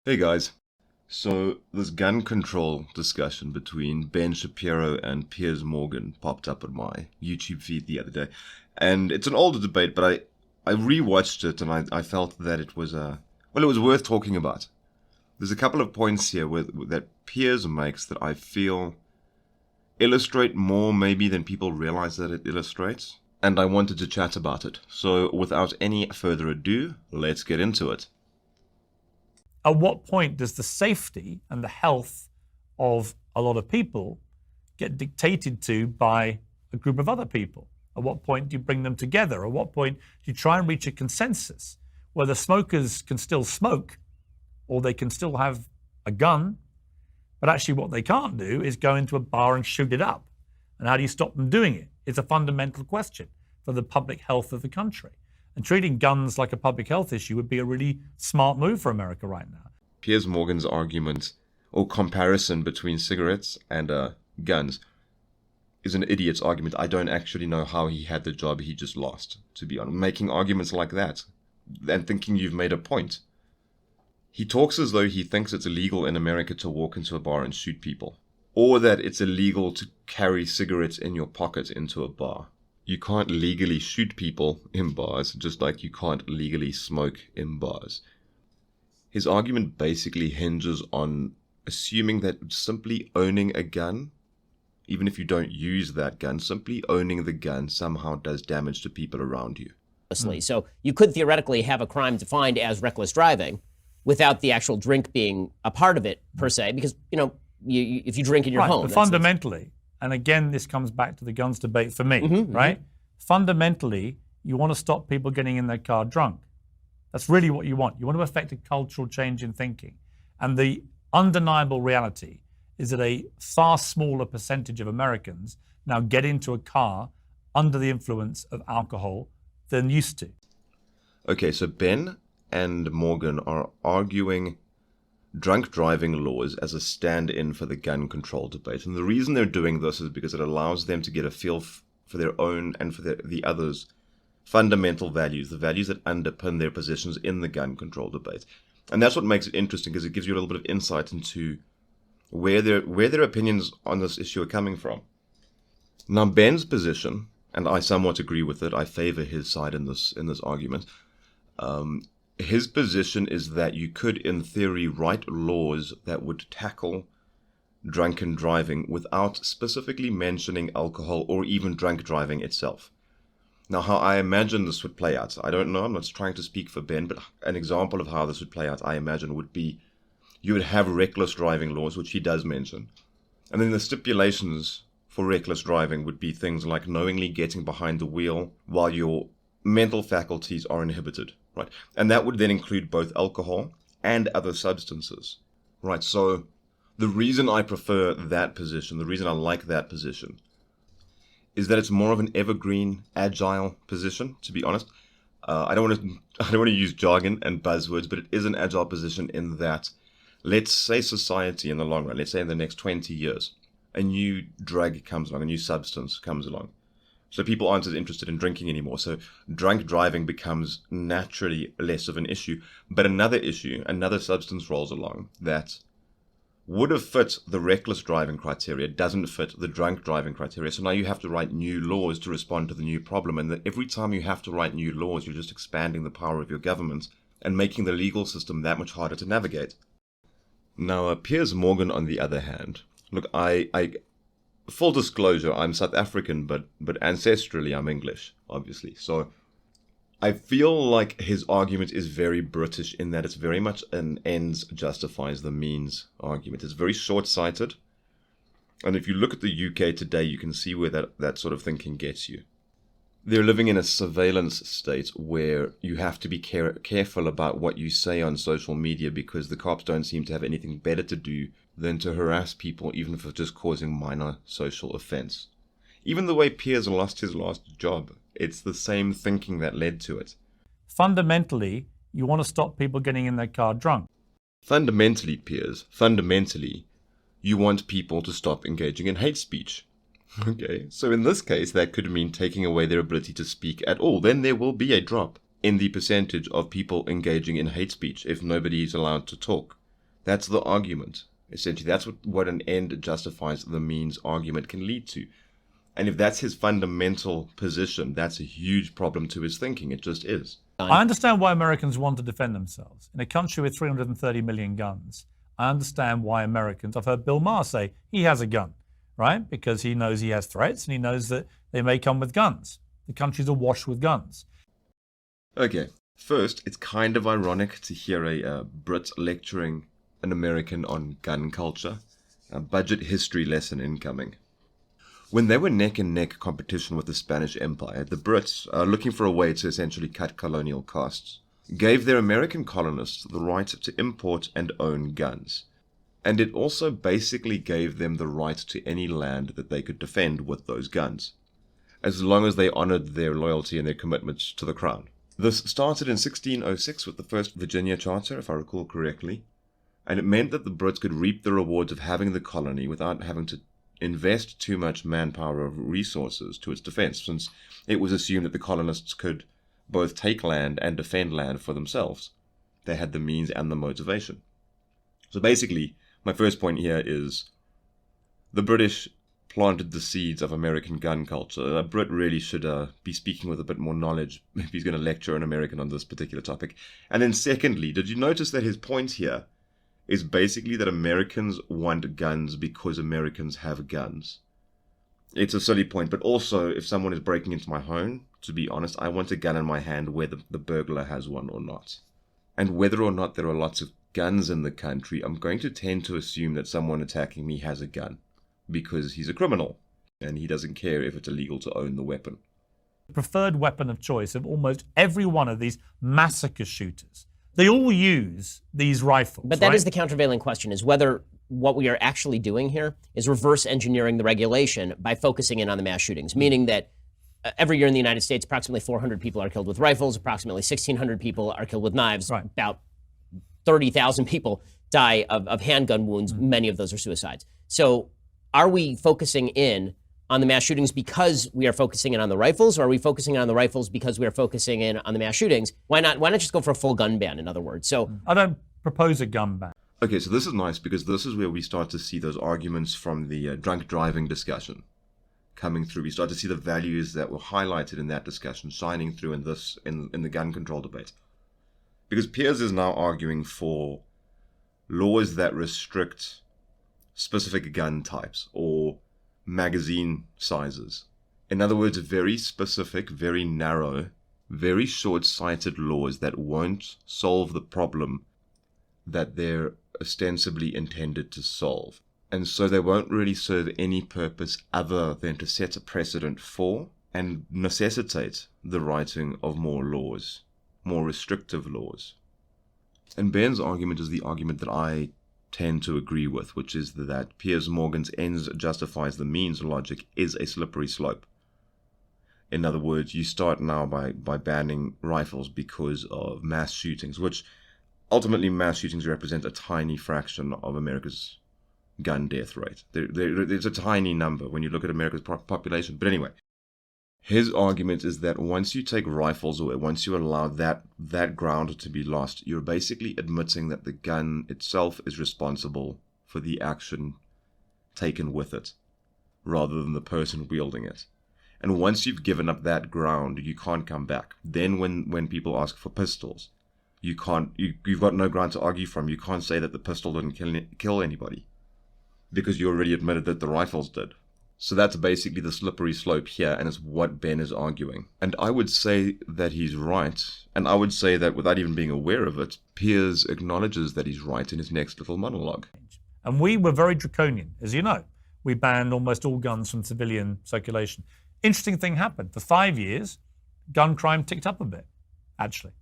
Hey guys. So this gun control discussion between Ben Shapiro and Piers Morgan popped up on my YouTube feed the other day. And it's an older debate, but I rewatched it and I felt that it was it was worth talking about. There's a couple of points here that Piers makes that I feel illustrate more maybe than people realize that it illustrates. And I wanted to chat about it. So without any further ado, let's get into it. At what point does the safety and the health of a lot of people get dictated to by a group of other people? At what point do you bring them together? At what point do you try and reach a consensus where the smokers can still smoke or they can still have a gun, but actually what they can't do is go into a bar and shoot it up? And how do you stop them doing it? It's a fundamental question for the public health of the country. And treating guns like a public health issue would be a really smart move for America right now. Piers Morgan's argument or comparison between cigarettes and guns is an idiot's argument. I don't actually know how he had the job he just lost, to be honest. Making arguments like that and thinking you've made a point. He talks as though he thinks it's illegal in America to walk into a bar and shoot people, or that it's illegal to carry cigarettes in your pocket into a bar. You can't legally shoot people in bars, just like you can't legally smoke in bars. His argument basically hinges on assuming that simply owning a gun, even if you don't use that gun, simply owning the gun somehow does damage to people around you. So you could theoretically have a crime defined as reckless driving without the actual drink being a part of it, per se, because, if you drink in your home. But fundamentally, and again, this comes back to the guns debate for me, right? Fundamentally, you want to stop people getting in their car drunk. That's really what you want. You want to affect a cultural change in thinking. And the undeniable reality is that a far smaller percentage of Americans now get into a car under the influence of alcohol than used to. Okay, so Ben and Morgan are arguing drunk driving laws as a stand-in for the gun control debate. And the reason they're doing this is because it allows them to get a feel for their own and for the others' fundamental values, the values that underpin their positions in the gun control debate. And that's what makes it interesting, because it gives you a little bit of insight into where their opinions on this issue are coming from. Now, Ben's position, and I somewhat agree with it, I favor his side in this argument. His position is that you could, in theory, write laws that would tackle drunken driving without specifically mentioning alcohol or even drunk driving itself. Now, how I imagine this would play out, I don't know, I'm not trying to speak for Ben, but an example of how this would play out, I imagine, would be you would have reckless driving laws, which he does mention. And then the stipulations for reckless driving would be things like knowingly getting behind the wheel while your mental faculties are inhibited, right? And that would then include both alcohol and other substances, right? So the reason I prefer that position, the reason I like that position, is that it's more of an evergreen, agile position, to be honest. I don't want to use jargon and buzzwords, but it is an agile position in that, let's say society in the long run, let's say in the next 20 years, a new drug comes along, a new substance comes along. So people aren't as interested in drinking anymore. So drunk driving becomes naturally less of an issue. But another issue, another substance rolls along that would have fit the reckless driving criteria, doesn't fit the drunk driving criteria. So now you have to write new laws to respond to the new problem. And every time you have to write new laws, you're just expanding the power of your government and making the legal system that much harder to navigate. Now, Piers Morgan, on the other hand, look, I full disclosure, I'm South African, but ancestrally I'm English, obviously. So I feel like his argument is very British in that it's very much an ends justifies the means argument. It's very short-sighted. And if you look at the UK today, you can see where that sort of thinking gets you. They're living in a surveillance state where you have to be careful about what you say on social media, because the cops don't seem to have anything better to do than to harass people, even for just causing minor social offense. Even the way Piers lost his last job, it's the same thinking that led to it. Fundamentally, you want to stop people getting in their car drunk. Fundamentally, Piers, you want people to stop engaging in hate speech. Okay, so in this case, that could mean taking away their ability to speak at all. Then there will be a drop in the percentage of people engaging in hate speech if nobody is allowed to talk. That's the argument. Essentially, that's what an end justifies the means argument can lead to. And if that's his fundamental position, that's a huge problem to his thinking. It just is. I understand why Americans want to defend themselves. In a country with 330 million guns, I understand why Americans, I've heard Bill Maher say he has a gun, right? Because he knows he has threats and he knows that they may come with guns. The country's awash with guns. Okay, first, it's kind of ironic to hear a Brit lecturing an American on gun culture. A budget history lesson incoming. When they were neck and neck competition with the Spanish Empire, the Brits, looking for a way to essentially cut colonial costs, gave their American colonists the right to import and own guns. And it also basically gave them the right to any land that they could defend with those guns, as long as they honored their loyalty and their commitments to the crown. This started in 1606 with the first Virginia Charter, if I recall correctly, and it meant that the Brits could reap the rewards of having the colony without having to invest too much manpower or resources to its defense, since it was assumed that the colonists could both take land and defend land for themselves. They had the means and the motivation. So basically, my first point here is the British planted the seeds of American gun culture. A Brit really should be speaking with a bit more knowledge if he's going to lecture an American on this particular topic. And then secondly, did you notice that his point here is basically that Americans want guns because Americans have guns? It's a silly point, but also if someone is breaking into my home, to be honest, I want a gun in my hand whether the burglar has one or not. And whether or not there are lots of guns in the country, I'm going to tend to assume that someone attacking me has a gun because he's a criminal and he doesn't care if it's illegal to own the weapon. The preferred weapon of choice of almost every one of these massacre shooters. They all use these rifles. But that is the countervailing question, is whether what we are actually doing here is reverse engineering the regulation by focusing in on the mass shootings, meaning that every year in the United States, approximately 400 people are killed with rifles, approximately 1,600 people are killed with knives, right. About 30,000 people die of handgun wounds, many of those are suicides. So are we focusing in on the mass shootings because we are focusing in on the rifles, or are we focusing in on the rifles because we are focusing in on the mass shootings? Why not just go for a full gun ban, in other words? So I don't propose a gun ban. Okay, so this is nice because this is where we start to see those arguments from the drunk driving discussion coming through. We start to see the values that were highlighted in that discussion shining through in the gun control debate. Because Piers is now arguing for laws that restrict specific gun types or magazine sizes. In other words, very specific, very narrow, very short-sighted laws that won't solve the problem that they're ostensibly intended to solve. And so they won't really serve any purpose other than to set a precedent for and necessitate the writing of more laws, more restrictive laws. And Ben's argument is the argument that I tend to agree with, which is that Piers Morgan's ends justifies the means logic is a slippery slope. In other words, you start now by banning rifles because of mass shootings, which ultimately mass shootings represent a tiny fraction of America's gun death rate. There's a tiny number when you look at America's population. But anyway, his argument is that once you take rifles away, once you allow that ground to be lost, you're basically admitting that the gun itself is responsible for the action taken with it, rather than the person wielding it. And once you've given up that ground, you can't come back. Then when people ask for pistols, you've got no ground to argue from. You can't say that the pistol didn't kill anybody, because you already admitted that the rifles did. So that's basically the slippery slope here, and it's what Ben is arguing. And I would say that he's right, and I would say that without even being aware of it, Piers acknowledges that he's right in his next little monologue. And we were very draconian, as you know. We banned almost all guns from civilian circulation. Interesting thing happened. For 5 years, gun crime ticked up a bit, actually.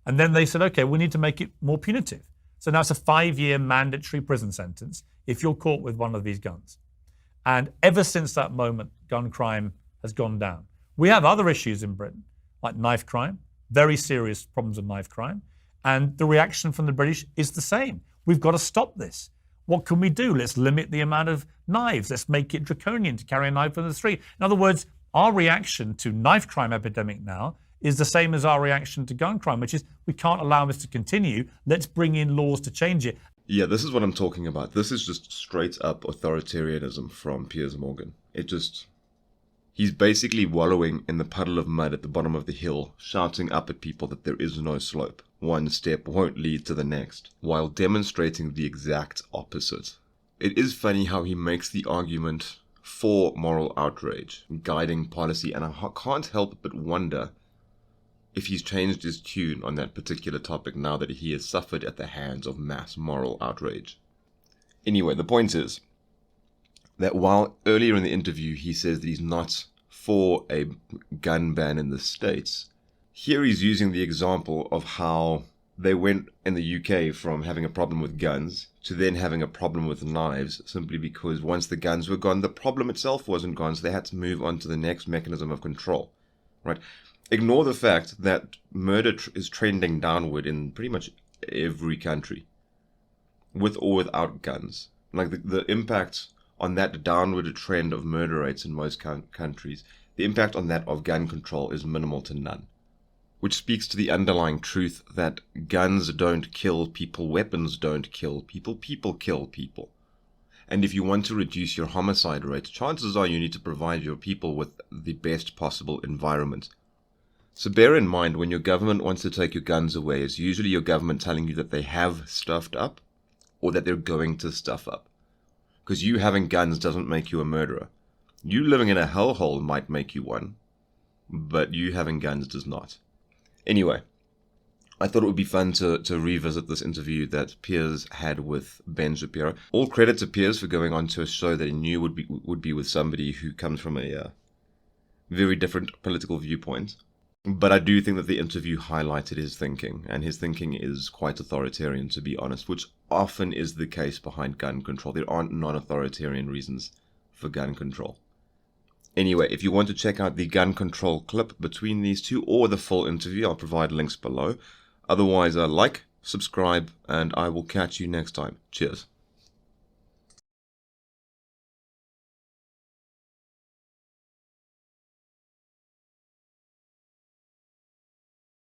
And then they said, okay, we need to make it more punitive. So now it's a 5-year mandatory prison sentence if you're caught with one of these guns. And ever since that moment, gun crime has gone down. We have other issues in Britain, like knife crime, very serious problems of knife crime. And the reaction from the British is the same. We've got to stop this. What can we do? Let's limit the amount of knives. Let's make it draconian to carry a knife in the street. In other words, our reaction to knife crime epidemic now is the same as our reaction to gun crime, which is we can't allow this to continue. Let's bring in laws to change it. Yeah, this is what I'm talking about. This is just straight up authoritarianism from Piers Morgan. He's basically wallowing in the puddle of mud at the bottom of the hill, shouting up at people that there is no slope. One step won't lead to the next, while demonstrating the exact opposite. It is funny how he makes the argument for moral outrage, guiding policy, and I can't help but wonder if he's changed his tune on that particular topic now that he has suffered at the hands of mass moral outrage. Anyway, the point is that while earlier in the interview he says that he's not for a gun ban in the States, here he's using the example of how they went in the UK from having a problem with guns to then having a problem with knives, simply because once the guns were gone, the problem itself wasn't gone, so they had to move on to the next mechanism of control, right? Ignore the fact that murder is trending downward in pretty much every country, with or without guns. Like the impact on that downward trend of murder rates in most countries, the impact on that of gun control is minimal to none. Which speaks to the underlying truth that guns don't kill people, weapons don't kill people, people kill people. And if you want to reduce your homicide rate, chances are you need to provide your people with the best possible environment. So bear in mind, when your government wants to take your guns away, it's usually your government telling you that they have stuffed up or that they're going to stuff up. Because you having guns doesn't make you a murderer. You living in a hellhole might make you one, but you having guns does not. Anyway, I thought it would be fun to revisit this interview that Piers had with Ben Shapiro. All credit to Piers for going on to a show that he knew would be with somebody who comes from a very different political viewpoint. But I do think that the interview highlighted his thinking, and his thinking is quite authoritarian, to be honest, which often is the case behind gun control. There aren't non-authoritarian reasons for gun control. Anyway, if you want to check out the gun control clip between these two or the full interview, I'll provide links below. Otherwise, like, subscribe, and I will catch you next time. Cheers.